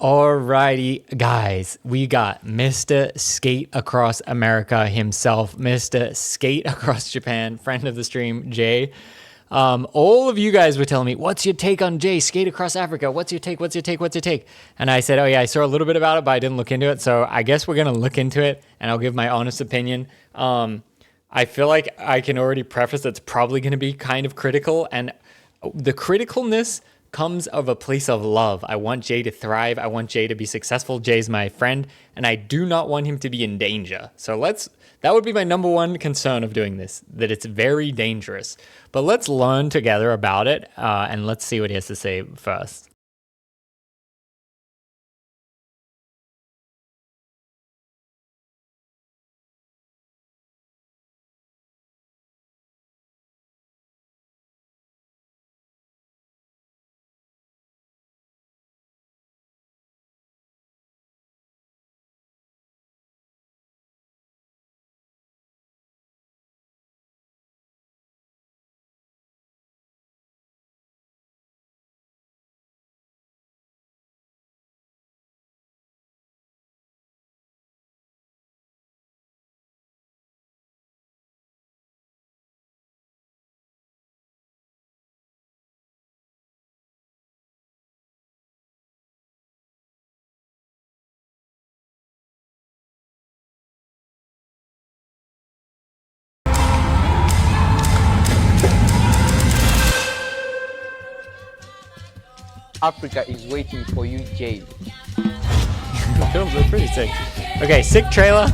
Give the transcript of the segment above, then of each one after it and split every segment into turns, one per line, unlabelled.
Alrighty, guys, we got Mr. Skate Across America himself, Mr. Skate Across Japan, friend of the stream, Jay. All of you guys were telling me, what's your take on Jay, Skate Across Africa? What's your take? What's your take? What's your take? And I said, oh yeah, I saw a little bit about it, but I didn't look into it. So I guess we're going to look into it and I'll give my honest opinion. I feel like I can already preface that's probably going to be kind of critical, and the criticalness comes of a place of love. I want Jay to thrive. I want Jay to be successful. Jay's my friend, and I do not want him to be in danger. So that would be my number one concern of doing this, that it's very dangerous. But let's learn together about it, and let's see what he has to say first.
Africa is waiting for you, Jay.
The films are pretty sick. Okay, sick trailer,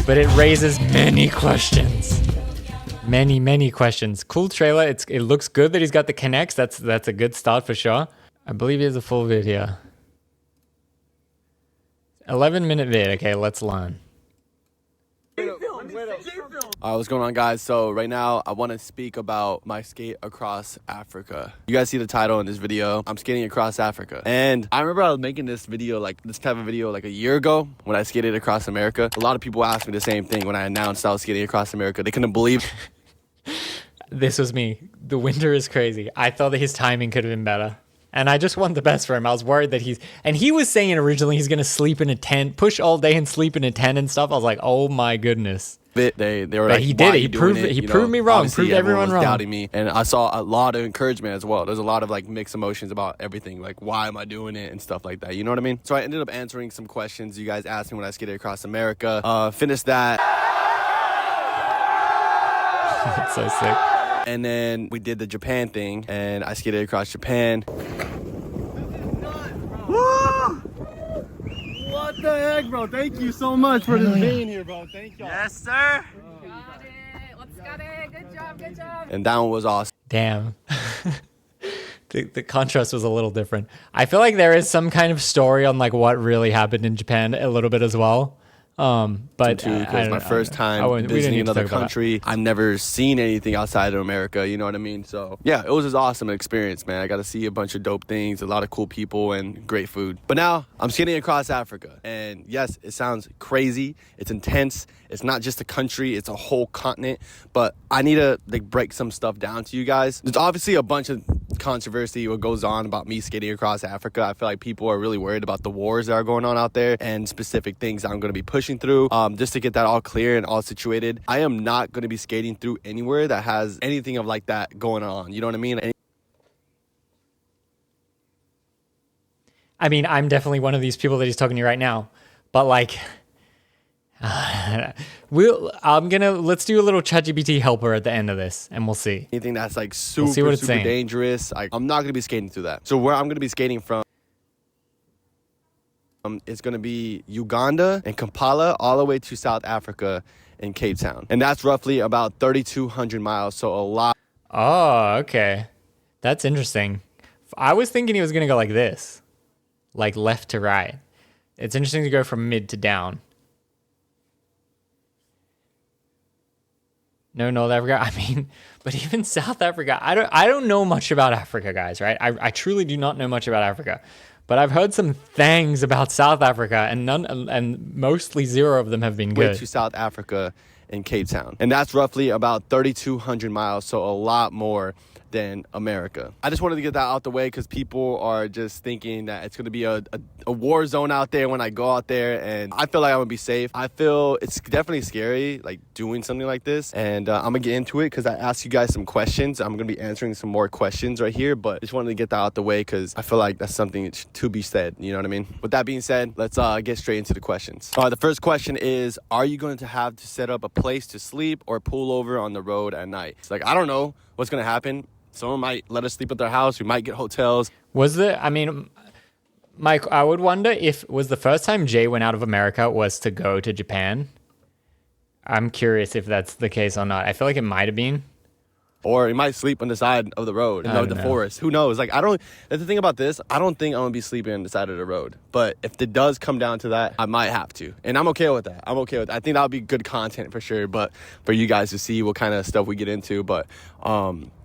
but it raises many questions. Many questions. Cool trailer. It looks good that he's got the connects. That's a good start for sure. I believe he has a full video. 11-minute vid. Okay, let's learn.
What's going on, guys? So right now I want to speak about my skate across Africa. You guys see the title in this video. I'm skating across Africa, and I remember I was making this video, like this type of video, like a year ago when I skated across America. A lot of people asked me the same thing when I announced I was skating across America. They couldn't believe.
This was me. The winter is crazy. I thought that his timing could have been better. And I just want the best for him. I was worried that he was saying originally he's going to sleep in a tent, push all day and sleep in a tent and stuff. I was like, oh my goodness.
They were like,
he did it. He proved it. He proved me wrong. Proved everyone wrong.
Doubting me, and I saw a lot of encouragement as well. There's a lot of like mixed emotions about everything, like why am I doing it and stuff like that. You know what I mean? So I ended up answering some questions you guys asked me when I skated across America. Finished that.
That's so sick.
And then we did the Japan thing, and I skated across Japan.
What the heck, bro? Thank you so much for this being here, bro. Thank you.
Yes, sir. Got it. Let's get it. Good job. Good job.
And that one was awesome.
Damn. The contrast was a little different. I feel like there is some kind of story on like what really happened in Japan a little bit as well. But
because my first time visiting another country, I've never seen anything outside of America, you know what I mean? So yeah, it was just awesome experience, man. I got to see a bunch of dope things, a lot of cool people, and great food. But now I'm skating across Africa, and yes, it sounds crazy. It's intense. It's not just a country, it's a whole continent. But I need to like break some stuff down to you guys. There's obviously a bunch of controversy what goes on about me skating across Africa. I feel like people are really worried about the wars that are going on out there and specific things I'm going to be pushing through. Just to get that all clear and all situated, I am not going to be skating through anywhere that has anything of like that going on. You know what I mean?
I mean, I'm definitely one of these people that he's talking to right now, but like, let's do a little ChatGPT helper at the end of this, and we'll see.
Anything that's like super dangerous, I'm not going to be skating through that. So where I'm going to be skating from, it's going to be Uganda and Kampala all the way to South Africa and Cape Town. And that's roughly about 3,200 miles, so a lot.
Oh, okay. That's interesting. I was thinking he was going to go like this, like left to right. It's interesting to go from mid to down. No, North Africa. I mean, but even South Africa, I don't know much about Africa, guys, right? I truly do not know much about Africa. But I've heard some things about South Africa, and mostly zero of them have been good.
Way to South Africa and Cape Town. And that's roughly about 3,200 miles, so a lot more than America. I just wanted to get that out the way because people are just thinking that it's going to be a war zone out there when I go out there, and I feel like I'm going to be safe. I feel it's definitely scary, like doing something like this, and I'm going to get into it because I asked you guys some questions. I'm going to be answering some more questions right here, but just wanted to get that out the way because I feel like that's something to be said, you know what I mean? With that being said, let's get straight into the questions. The first question is, are you going to have to set up a place to sleep or pull over on the road at night? It's like, I don't know what's going to happen. Someone might let us sleep at their house. We might get hotels.
Mike, I would wonder if was the first time Jay went out of America was to go to Japan. I'm curious if that's the case or not. I feel like it might have been.
Or you might sleep on the side of the road in the forest. Who knows? Like, that's the thing about this. I don't think I'm going to be sleeping on the side of the road. But if it does come down to that, I might have to. And I'm okay with that. I think that would be good content for sure. But for you guys to see what kind of stuff we get into. But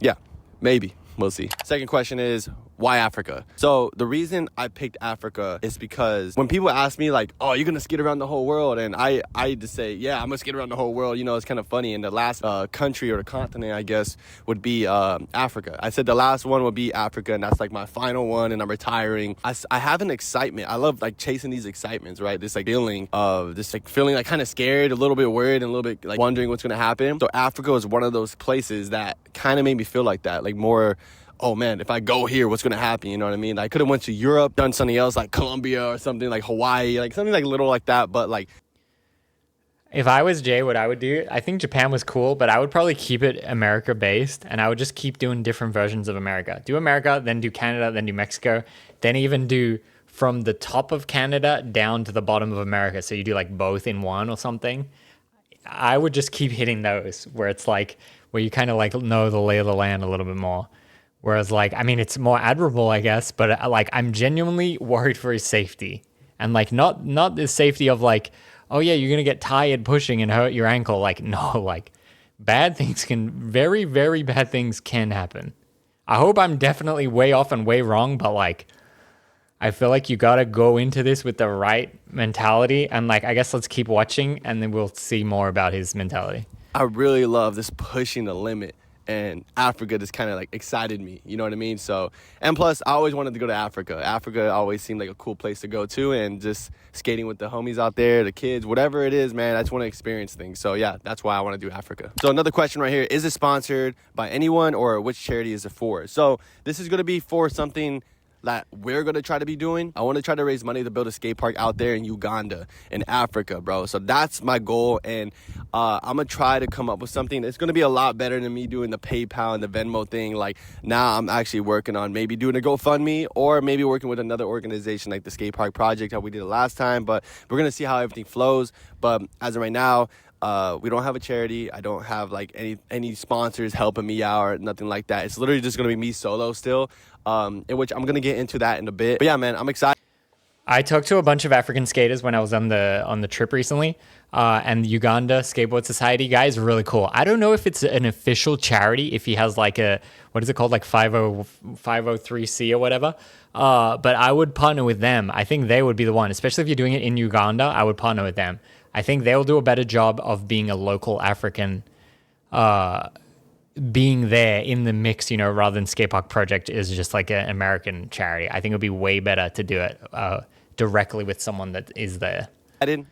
yeah, maybe. We'll see. Second question is, why Africa? So the reason I picked Africa is because when people ask me like, oh, you're going to skate around the whole world. And I just say, yeah, I'm going to skate around the whole world. You know, it's kind of funny. And the last country or the continent, I guess, would be Africa. I said the last one would be Africa. And that's like my final one. And I'm retiring. I have an excitement. I love like chasing these excitements, right? This like feeling of this like feeling like kind of scared, a little bit worried, and a little bit like wondering what's going to happen. So Africa is one of those places that kind of made me feel like that. Like more, oh man, if I go here, what's going to happen? You know what I mean? I could have went to Europe, done something else like Colombia or something like Hawaii, like something like little like that. But like,
if I was Jay, what I would do, I think Japan was cool, but I would probably keep it America based, and I would just keep doing different versions of America. Do America, then do Canada, then do Mexico, then even do from the top of Canada down to the bottom of America. So you do like both in one or something. I would just keep hitting those where it's like, where you kind of like know the lay of the land a little bit more. Whereas, like, I mean, it's more admirable, I guess, but like, I'm genuinely worried for his safety, and like, not the safety of like, oh yeah, you're gonna get tired pushing and hurt your ankle. Like, no, like, very, very bad things can happen. I hope I'm definitely way off and way wrong, but like, I feel like you gotta go into this with the right mentality, and like, I guess let's keep watching, and then we'll see more about his mentality.
I really love this pushing the limit. And Africa just kind of like excited me, you know what I mean? So, and plus I always wanted to go to Africa. Africa always seemed like a cool place to go to, and just skating with the homies out there, the kids, whatever it is, man, I just want to experience things. So yeah, that's why I want to do Africa. So another question right here, is it sponsored by anyone, or which charity is it for? So this is going to be for something that we're going to try to be doing. I want to try to raise money to build a skate park out there in Uganda, in Africa, bro. So that's my goal, and I'm going to try to come up with something that's going to be a lot better than me doing the PayPal and the Venmo thing. Like, now I'm actually working on maybe doing a GoFundMe, or maybe working with another organization like the Skate Park Project, how we did it last time. But we're going to see how everything flows. But as of right now, we don't have a charity. I don't have like any sponsors helping me out or nothing like that. It's literally just going to be me solo still, in which I'm going to get into that in a bit. But yeah, man, I'm excited.
I talked to a bunch of African skaters when I was on the trip recently, and the Uganda Skateboard Society guy is really cool. I don't know if it's an official charity, if he has like a, what is it called, like 503c or whatever, but I would partner with them. I think they would be the one, especially if you're doing it in Uganda. I would partner with them. I think they'll do a better job of being a local African, being there in the mix, you know, rather than Skatepark Project is just like an American charity. I think it would be way better to do it directly with someone that is there.
And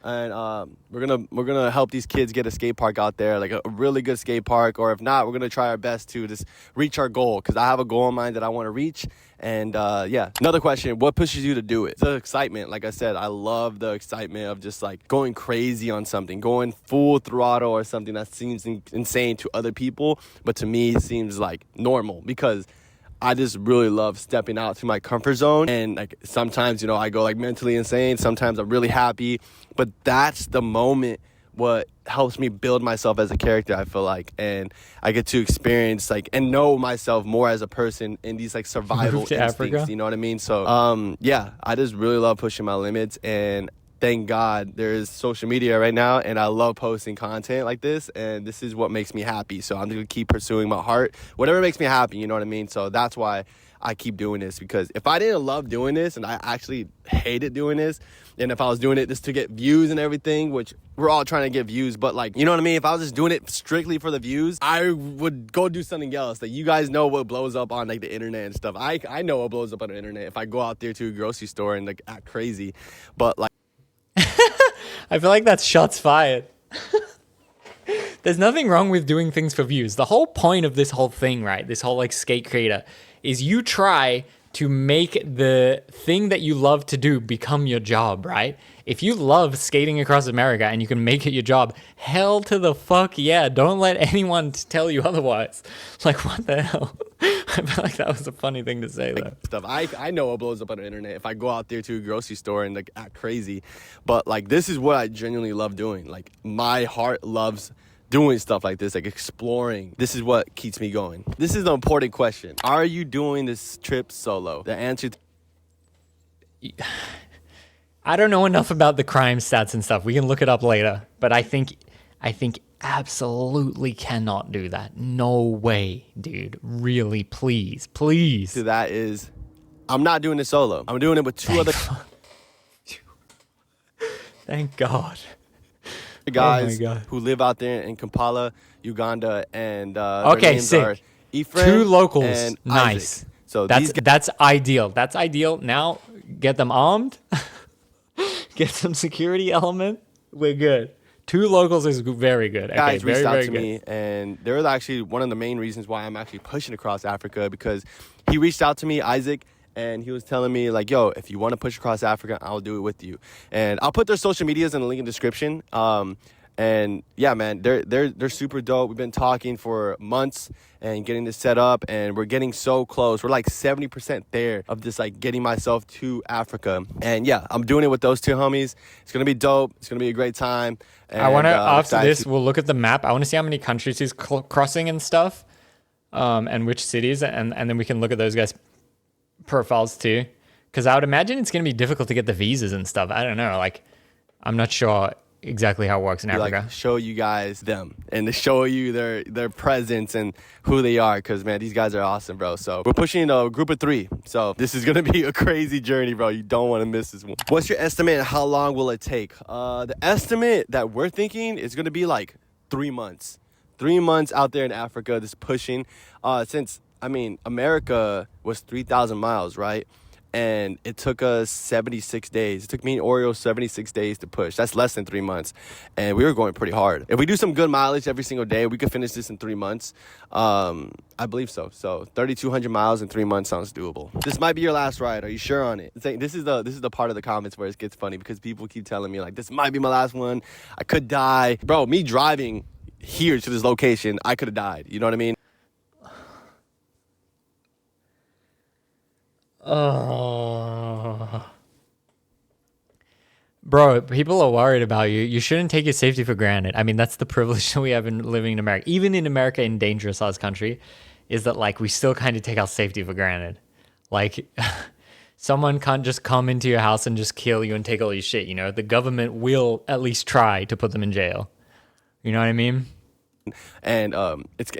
we're gonna help these kids get a skate park out there, like a really good skate park. Or if not, we're gonna try our best to just reach our goal, because I have a goal in mind that I want to reach. And yeah, another question: what pushes you to do it? The excitement. Like I said, I love the excitement of just like going crazy on something, going full throttle or something that seems insane to other people, but to me it seems like normal, because I just really love stepping out to my comfort zone. And like sometimes, you know, I go like mentally insane. Sometimes I'm really happy. But that's the moment what helps me build myself as a character, I feel like. And I get to experience like and know myself more as a person in these like survival instincts. Africa. You know what I mean? So yeah, I just really love pushing my limits. And thank God there's social media right now, and I love posting content like this, and this is what makes me happy. So I'm going to keep pursuing my heart, whatever makes me happy, you know what I mean? So that's why I keep doing this, because if I didn't love doing this and I actually hated doing this, and if I was doing it just to get views and everything, which we're all trying to get views, but like, you know what I mean? If I was just doing it strictly for the views, I would go do something else. Like, you guys know what blows up on like the internet and stuff. I know what blows up on the internet if I go out there to a grocery store and like act crazy. But like,
I feel like that's shots fired. There's nothing wrong with doing things for views. The whole point of this whole thing, right? This whole like skate creator is you try to make the thing that you love to do become your job, right? If you love skating across America and you can make it your job, hell to the fuck yeah. Don't let anyone tell you otherwise. Like, what the hell? I feel like that was a funny thing to say, though.
Stuff. I know what blows up on the internet if I go out there to a grocery store and like act crazy. But like, this is what I genuinely love doing. Like, my heart loves doing stuff like this, like exploring. This is what keeps me going. This is the important question. Are you doing this trip solo? The answer
I don't know enough about the crime stats and stuff. We can look it up later. But I think absolutely cannot do that. No way, dude. Really, please.
to that is, I'm not doing it solo. I'm doing it with two other
Thank God.
guys who live out there in Kampala, Uganda, and
Okay,
their names
sick.
are Ephraim
Two locals.
and
Nice.
Isaac. So
That's ideal. That's ideal. Now get them armed. Get some security element. We're good. Two locals is very good. Okay,
guys
very,
reached out
very
to
good.
me, and they're actually one of the main reasons why I'm actually pushing across Africa, because he reached out to me, Isaac, and he was telling me like, yo, if you want to push across Africa, I'll do it with you. And I'll put their social medias in the link in the description. And yeah, man, they're super dope. We've been talking for months and getting this set up, and we're getting so close. We're like 70% there of just like getting myself to Africa. And yeah, I'm doing it with those two homies. It's gonna be dope. It's gonna be a great time. And,
I want to, after this, we'll look at the map. I want to see how many countries he's crossing and stuff, and which cities, and then we can look at those guys' profiles too. Because I would imagine it's going to be difficult to get the visas and stuff. I don't know. Like, I'm not sure exactly how it works in Africa.
Like, show you guys them and to show you their presence and who they are, because man, these guys are awesome, bro. So we're pushing a group of 3, so this is gonna be a crazy journey, bro. You don't want to miss this one. What's your estimate? How long will it take? The estimate that we're thinking is gonna be like 3 months. 3 months out there in Africa, just pushing. Since I mean, America was 3,000 miles, right? And it took us 76 days. It took me and Oreo 76 days to push. That's less than 3 months. And we were going pretty hard. If we do some good mileage every single day, we could finish this in 3 months. I believe so. So 3,200 miles in 3 months sounds doable. This might be your last ride. Are you sure on it? This is the part of the comments where it gets funny, because people keep telling me like, this might be my last one. I could die. Bro, me driving here to this location, I could have died. You know what I mean?
Oh. Bro, people are worried about you. You shouldn't take your safety for granted. I mean, that's the privilege that we have in living in America. Even in America, in dangerous ass country, is that like we still kind of take our safety for granted. Like, someone can't just come into your house and just kill you and take all your shit, you know? The government will at least try to put them in jail. You know what I mean?
And it's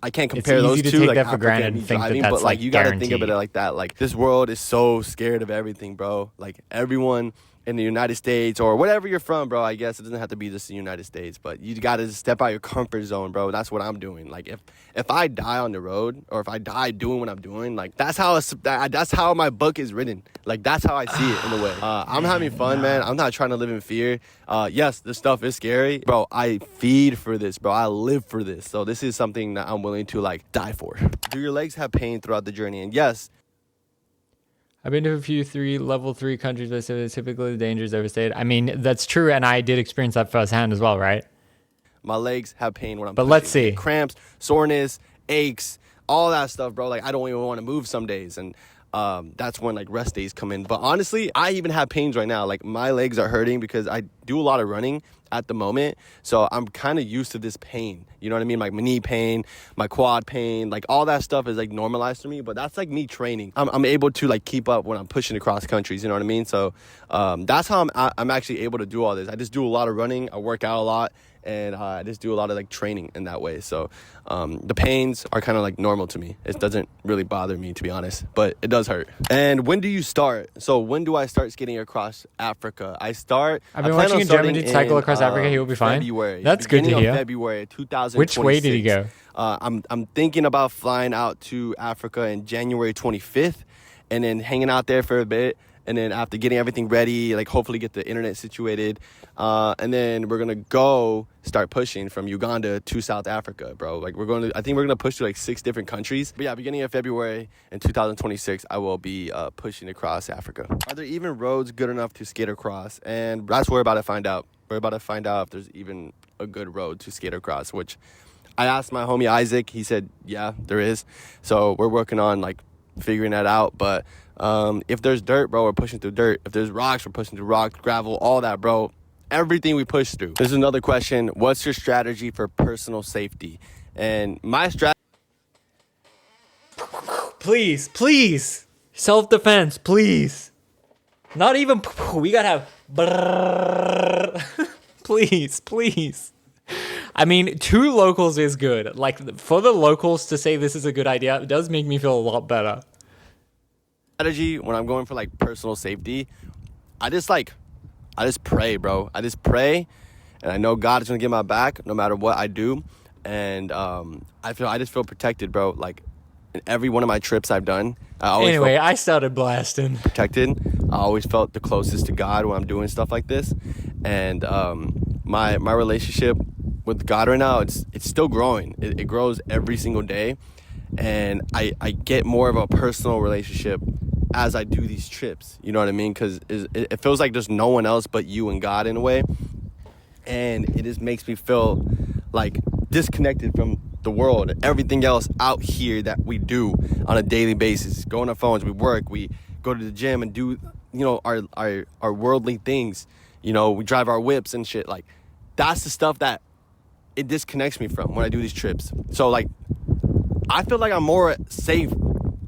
I can't compare
it's
those
easy to
two,
take
like
that for
Africa
granted
and
and think
driving,
that that's
but like you gotta think of
guaranteed.
it like that. Like, this world is so scared of everything, bro. Like, everyone in the United States or whatever you're from, bro, I guess it doesn't have to be just the United States, but you gotta step out your comfort zone, bro. That's what I'm doing. Like, if I die on the road, or if I die doing what I'm doing, like, that's how my book is written. Like, that's how I see it in a way. I'm having fun, man. I'm not trying to live in fear. Yes, this stuff is scary, bro. I feed for this, bro. I live for this. So this is something that I'm willing to like die for. Do your legs have pain throughout the journey? And yes,
I've been to a few level 3 countries that say typically the danger is overstated. I mean, that's true, and I did experience that firsthand as well, right?
my legs have pain when I'm
But
pushing.
let's see.
Cramps, soreness, aches, all that stuff, bro. Like, I don't even want to move some days, and that's when like rest days come in. But honestly, I even have pains right now. Like, my legs are hurting because I do a lot of running, at the moment. So I'm kind of used to this pain. You know what I mean? Like my knee pain, my quad pain, like all that stuff is like normalized to me. But that's like me training. I'm able to like keep up when I'm pushing across countries. You know what I mean? So that's how I'm actually able to do all this. I just do a lot of running. I work out a lot. And I just do a lot of like training in that way. So the pains are kind of like normal to me. It doesn't really bother me, to be honest, but it does hurt. And when do you start? So when do I start skating across Africa? I've been
watching a German dude cycle across Africa. He will be fine.
February.
That's good to hear.
February 2026.
Which way did he go?
I'm thinking about flying out to Africa in January 25th and then hanging out there for a bit. And then after getting everything ready, like hopefully get the internet situated, and then we're gonna go start pushing from Uganda to South Africa, bro. Like I think we're gonna push to like 6 different countries. But yeah, beginning of February in 2026, I will be pushing across Africa. Are there even roads good enough to skate across? And that's what we're about to find out. We're about to find out if there's even a good road to skate across, which I asked my homie Isaac. He said, yeah, there is. So we're working on like figuring that out. But if there's dirt, bro, we're pushing through dirt. If there's rocks, we're pushing through rocks, gravel, all that, bro. Everything we push through. There's another question. What's your strategy for personal safety? And my strategy...
Please. Self-defense, please. Not even... We gotta have... Please. I mean, 2 locals is good. Like, for the locals to say this is a good idea, it does make me feel a lot better.
Strategy when I'm going for like personal safety, I just pray, bro. I just pray, and I know God is gonna get my back no matter what I do, and I just feel protected, bro. Like in every one of my trips I've done, I
started blasting.
Protected. I always felt the closest to God when I'm doing stuff like this, and my relationship with God right now, it's still growing. It grows every single day, and I get more of a personal relationship as I do these trips. You know what I mean? Because it feels like there's no one else but you and God in a way, and it just makes me feel like disconnected from the world and everything else out here that we do on a daily basis. Go on our phones, we work, we go to the gym and do, you know, our worldly things. You know, we drive our whips and shit. Like, that's the stuff that it disconnects me from when I do these trips. So like, I feel like I'm more safe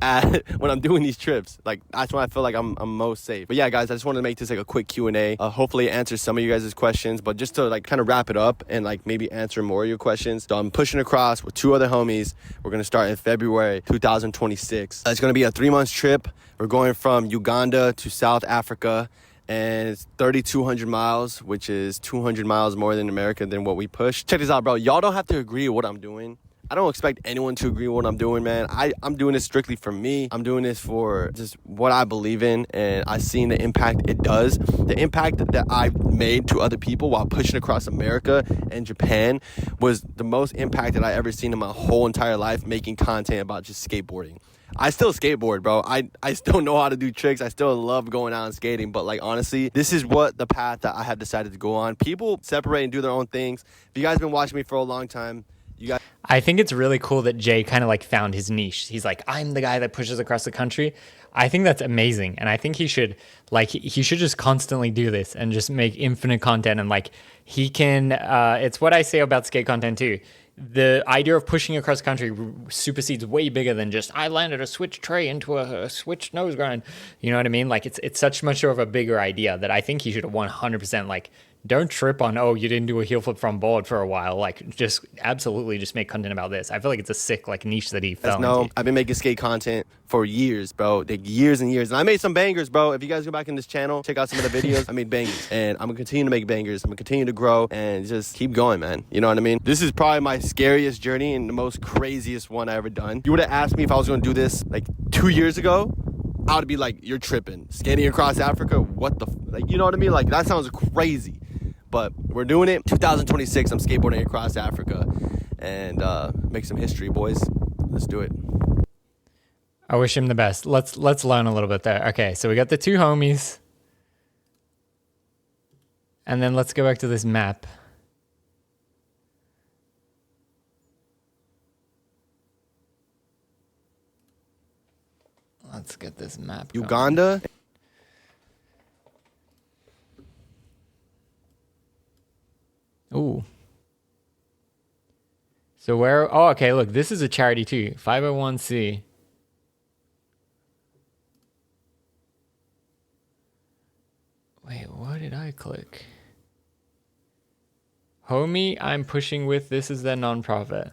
when I'm doing these trips. Like, that's when I feel like I'm most safe. But yeah, guys, I just wanted to make this like a quick Q&A. Hopefully it answers some of you guys' questions, but just to like kind of wrap it up and like maybe answer more of your questions. So I'm pushing across with 2 other homies. We're going to start in February 2026. It's going to be a 3-month trip. We're going from Uganda to South Africa, and it's 3,200 miles, which is 200 miles more than America than what we push. Check this out, bro. Y'all don't have to agree with what I'm doing. I don't expect anyone to agree with what I'm doing, man. I'm doing this strictly for me. I'm doing this for just what I believe in, and I've seen the impact it does. The impact that I've made to other people while pushing across America and Japan was the most impact that I ever seen in my whole entire life, making content about just skateboarding. I still skateboard, bro. I still know how to do tricks. I still love going out and skating. But like, honestly, this is what the path that I have decided to go on. People separate and do their own things. If you guys have been watching me for a long time,
I think it's really cool that Jay kind of like found his niche. He's like, I'm the guy that pushes across the country. I think that's amazing. And I think he should just constantly do this and just make infinite content. And like, he can, it's what I say about skate content too. The idea of pushing across the country supersedes way bigger than just, I landed a switch tray into a switch nose grind. You know what I mean? Like, it's such much of a bigger idea that I think he should 100% like, don't trip on, oh, you didn't do a heel flip from board for a while. Like, just absolutely just make content about this. I feel like it's a sick like niche that he fell into.
I've been making skate content for years, bro. Like, years and years. And I made some bangers, bro. If you guys go back in this channel, check out some of the videos. I made bangers. And I'm going to continue to make bangers. I'm going to continue to grow and just keep going, man. You know what I mean? This is probably my scariest journey and the most craziest one I ever done. You would have asked me if I was going to do this like 2 years ago, I would be like, you're tripping. Skating across Africa? What the like, you know what I mean? Like, that sounds crazy. But we're doing it. 2026, I'm skateboarding across Africa and make some history, boys. Let's do it.
I wish him the best. Let's learn a little bit there. Okay, so we got the 2 homies. And then let's go back to this map. Let's get this map going.
Uganda.
Ooh. So where? Oh, okay. Look, this is a charity too. 501c. Wait, what did I click? Homie, I'm pushing with. This is their nonprofit.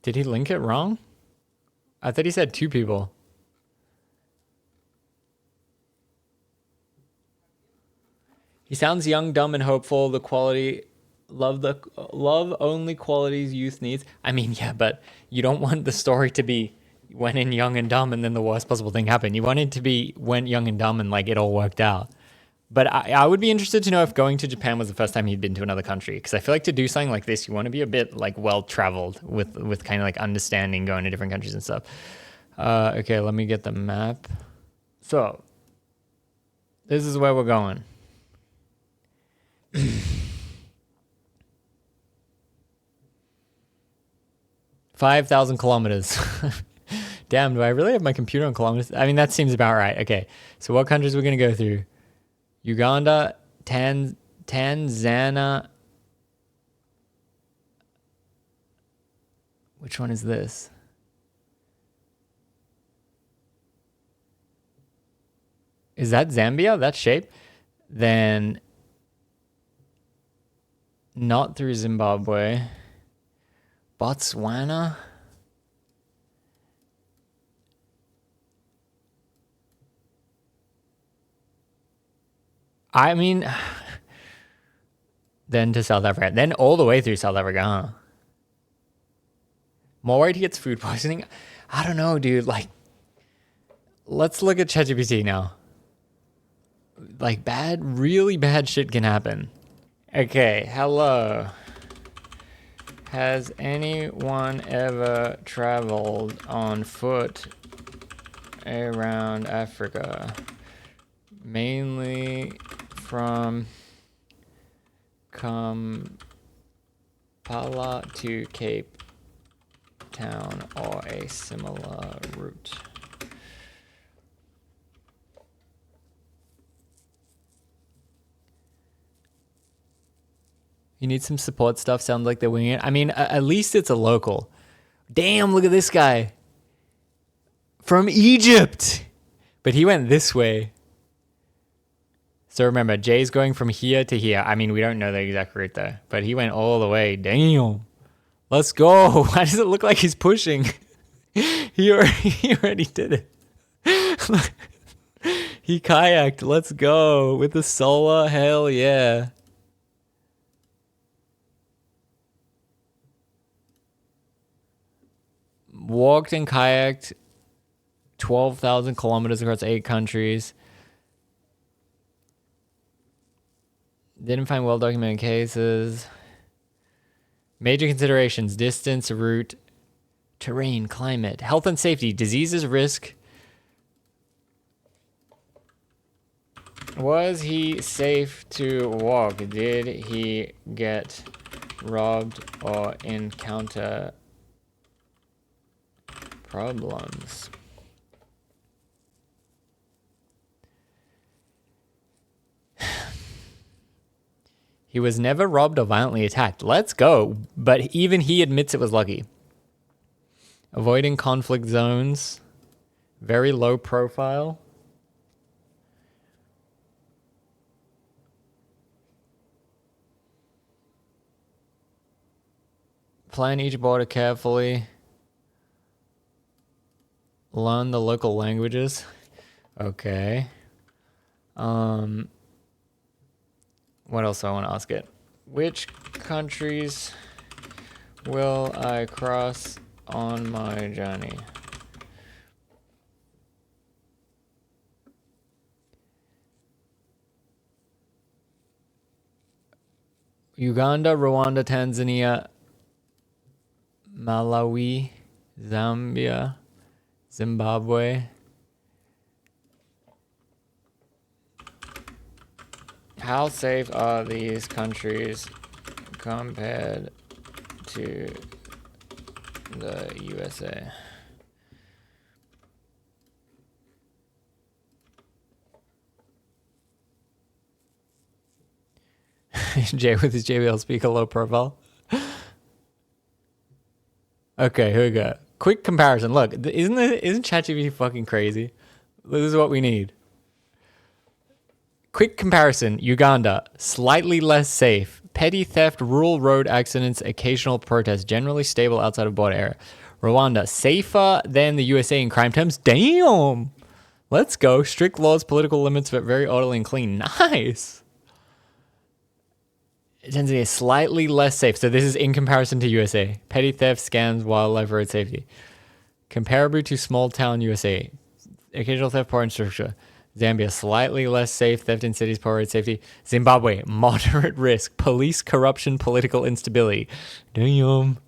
Did he link it wrong? I thought he said 2 people. He sounds young, dumb, and hopeful. The quality, love only qualities youth needs. I mean, yeah, but you don't want the story to be went in young and dumb and then the worst possible thing happened. You want it to be went young and dumb and like it all worked out. But I would be interested to know if going to Japan was the first time he'd been to another country. Because I feel like to do something like this, you want to be a bit like well-traveled with kind of like understanding going to different countries and stuff. Okay, let me get the map. So, this is where we're going. 5,000 kilometers. Damn, do I really have my computer on kilometers? I mean, that seems about right. Okay, so what countries are we going to go through? Uganda, Tanzania. Which one is this? Is that Zambia? That shape? Then not through Zimbabwe. Botswana. I mean, then to South Africa. Then all the way through South Africa, huh? More worried he gets food poisoning? I don't know, dude. Like, let's look at ChatGPT now. Like, really bad shit can happen. Okay, hello. Has anyone ever traveled on foot around Africa? Mainly from Kampala to Cape Town or a similar route. You need some support stuff. Sounds like they're winging it. I mean, at least it's a local. Damn, look at this guy. From Egypt. But he went this way. So remember, Jay's going from here to here. I mean, we don't know the exact route though. But he went all the way. Damn. Let's go. Why does it look like he's pushing? He already did it. He kayaked. Let's go. With the solar. Hell yeah. Walked and kayaked 12,000 kilometers across 8 countries. Didn't find well-documented cases. Major considerations: distance, route, terrain, climate, health and safety, diseases, risk. Was he safe to walk? Did he get robbed or encounter problems? He was never robbed or violently attacked. Let's go. But even he admits it was lucky. Avoiding conflict zones. Very low profile. Plan each border carefully. Learn the local languages. Okay. What else do I want to ask it? Which countries will I cross on my journey? Uganda, Rwanda, Tanzania, Malawi, Zambia, Zimbabwe. How safe are these countries compared to the USA? Jay with his JBL speaker low profile. Okay, here we go. Quick comparison. Look, isn't ChatGPT fucking crazy? This is what we need. Quick comparison. Uganda, slightly less safe. Petty theft, rural road accidents, occasional protests, generally stable outside of border area. Rwanda, safer than the USA in crime terms. Damn. Let's go. Strict laws, political limits, but very orderly and clean. Nice. Tanzania, slightly less safe. So this is in comparison to USA. Petty theft, scams, wildlife, road safety. Comparable to small town USA. Occasional theft, poor infrastructure. Zambia, slightly less safe. Theft in cities, poor road safety. Zimbabwe, moderate risk. Police corruption, political instability. Damn.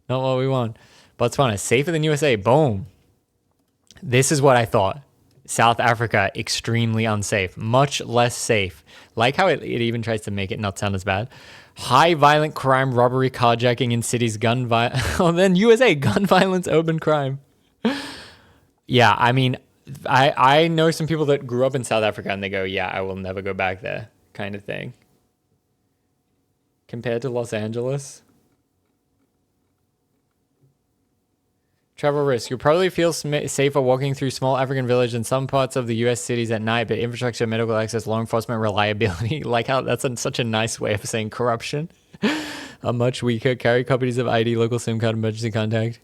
Not what we want. Botswana, safer than USA. Boom. This is what I thought. South Africa, extremely unsafe. Much less safe. Like how it even tries to make it not sound as bad. High violent crime, robbery, carjacking in cities, oh, then USA, gun violence, urban crime. Yeah, I mean, I know some people that grew up in South Africa and they go, yeah, I will never go back there, kind of thing. Compared to Los Angeles. Travel risk. You'll probably feel safer walking through small African villages in some parts of the U.S. cities at night, but infrastructure, medical access, law enforcement, reliability, like how that's such a nice way of saying corruption, are much weaker. Carry copies of ID, local SIM card, emergency contact.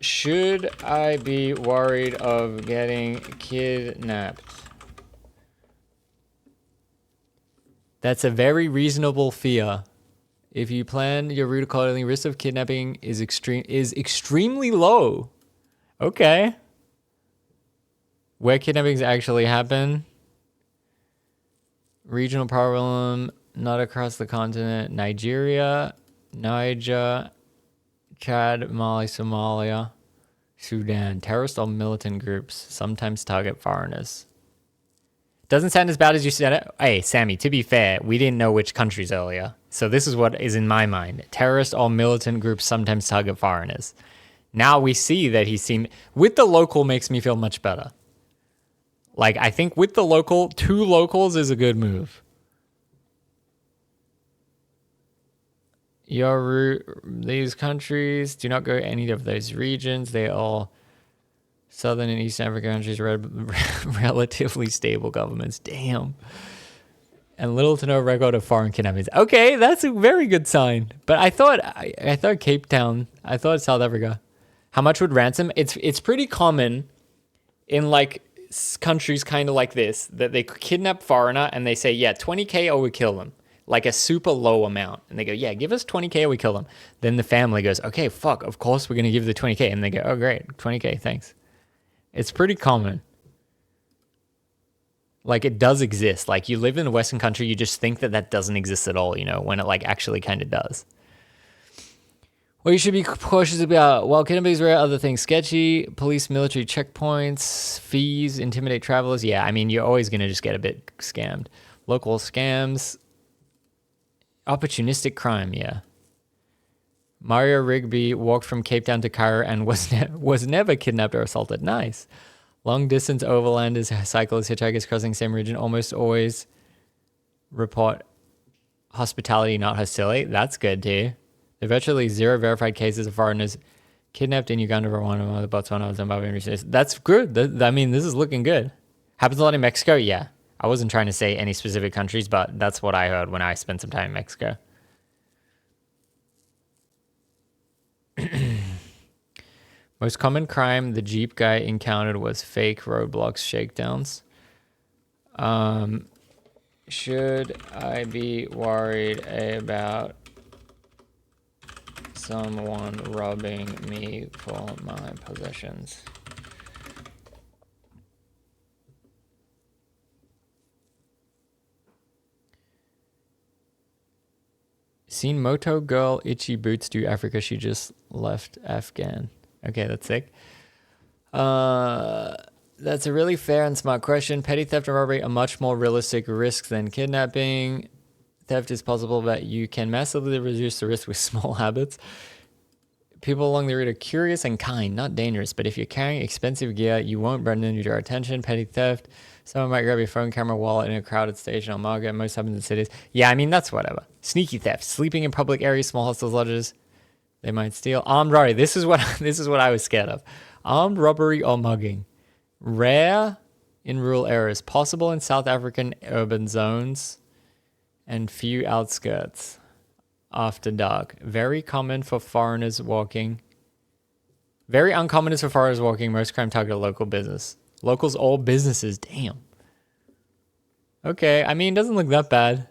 Should I be worried of getting kidnapped? That's a very reasonable fear. If you plan your route accordingly, risk of kidnapping is extremely low. Okay. Where kidnappings actually happen. Regional problem, not across the continent. Nigeria, Niger, Chad, Mali, Somalia, Sudan. Terrorist or militant groups sometimes target foreigners. Doesn't sound as bad as you said it. Hey, Sammy, to be fair, we didn't know which countries earlier. So this is what is in my mind. Terrorist or militant groups sometimes target foreigners. Now we see that he seemed... With the local makes me feel much better. Like, I think with the local, 2 locals is a good move. Your route, these countries, do not go any of those regions. They all... Southern and East African countries relatively stable governments. Damn. And little to no record of foreign kidnappings. Okay, that's a very good sign. But I thought Cape Town, I thought South Africa. How much would ransom? It's pretty common in like countries kind of like this that they kidnap foreigner and they say, yeah, 20K or we kill them. Like a super low amount. And they go, yeah, give us 20K or we kill them. Then the family goes, okay, fuck, of course we're going to give the 20K. And they go, oh, great, 20K, thanks. It's pretty common. Like, it does exist. Like, you live in a Western country, you just think that that doesn't exist at all, you know, when it, like, actually kind of does. What you should be cautious about, well, kidnapping is rare, other things sketchy, police, military checkpoints, fees, intimidate travelers. Yeah, I mean, you're always going to just get a bit scammed. Local scams, opportunistic crime, yeah. Mario Rigby walked from Cape Town to Cairo and was never kidnapped or assaulted. Nice. Long distance overlanders, cyclists, hitchhikers crossing the same region almost always report hospitality, not hostility. That's good too. There are virtually 0 verified cases of foreigners kidnapped in Uganda, Rwanda, Botswana, Zimbabwe, and recent. That's good. I mean, this is looking good. Happens a lot in Mexico? Yeah. I wasn't trying to say any specific countries, but that's what I heard when I spent some time in Mexico. Most common crime the Jeep guy encountered was fake roadblocks, shakedowns. Should I be worried about someone robbing me for my possessions? Seen Moto Girl Itchy Boots do Africa. She just left Afghan. Okay, that's sick. That's a really fair and smart question. Petty theft and robbery are much more realistic risks than kidnapping. Theft is possible, but you can massively reduce the risk with small habits. People along the route are curious and kind, not dangerous. But if you're carrying expensive gear, you won't burn into your attention. Petty theft. Someone might grab your phone, camera, wallet in a crowded station or market. Most happens in cities. Yeah, I mean, that's whatever. Sneaky theft. Sleeping in public areas, small hostels, lodges. They might steal. Armed robbery. This is what I was scared of. Armed robbery or mugging. Rare in rural areas. Possible in South African urban zones. And few outskirts. After dark. Very common for foreigners walking. Very uncommon is for foreigners walking. Most crime target local business. Locals, all businesses. Damn. Okay, I mean, it doesn't look that bad.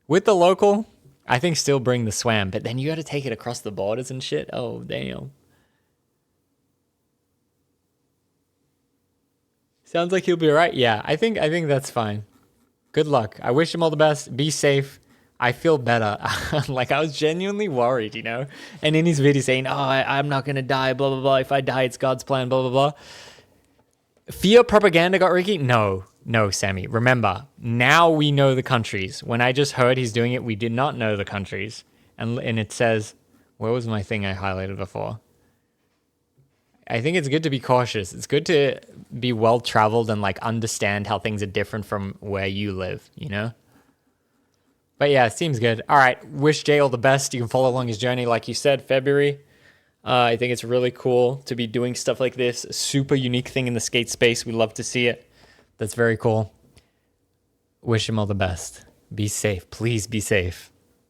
With the local, I think still bring the swam, but then you got to take it across the borders and shit. Oh, damn. Sounds like he'll be all right. Yeah, I think that's fine. Good luck. I wish him all the best. Be safe. I feel better. Like, I was genuinely worried, you know? And in his video saying, oh, I'm not going to die, blah, blah, blah. If I die, it's God's plan, blah, blah, blah. Fear propaganda got Ricky? No, Sammy. Remember, now we know the countries. When I just heard he's doing it, we did not know the countries. And it says, where was my thing I highlighted before? I think it's good to be cautious. It's good to be well-traveled and, like, understand how things are different from where you live, you know? But yeah, it seems good. All right, wish Jay all the best. You can follow along his journey, like you said, February. I think it's really cool to be doing stuff like this. A super unique thing in the skate space. We love to see it. That's very cool. Wish him all the best. Be safe. Please be safe.